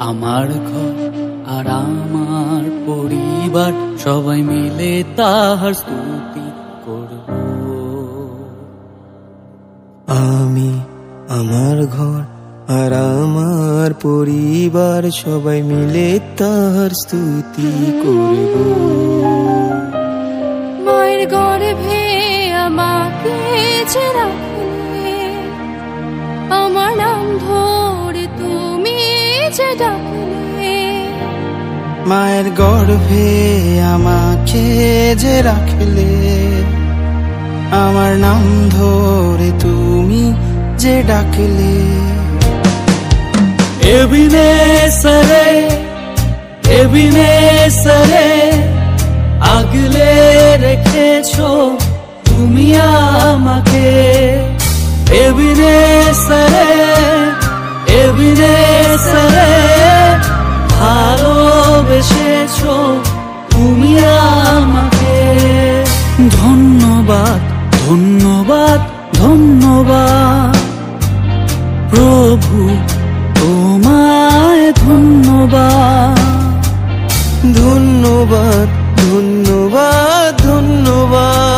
আমার ঘর আর আমার পরিবার সবাই মিলে তাহার স্তুতি করব। আমি আমার ঘর আর আমার পরিবার সবাই মিলে তাহার স্তুতি করব। মায়ের গর্ভে আমাকে যে রাখলে, আমার নাম ধরে তুমি যে ডাকলে। মায়ের গর্ভে আমাকে যে রাখলে, আমার নাম ধরে তুমি যে ডাকলে। এবিনেসরে এবিনেসরে আগলে রেখেছো তুমি আমাকে। এবিনেসরে এবিনেসরে ভালোবেসেছো তুমি আমাকে। ধন্যবাদ ধন্যবাদ ধন্যবাদ প্রভু, তোমায় ধন্যবাদ। ধন্যবাদ ধন্যবাদ ধন্যবাদ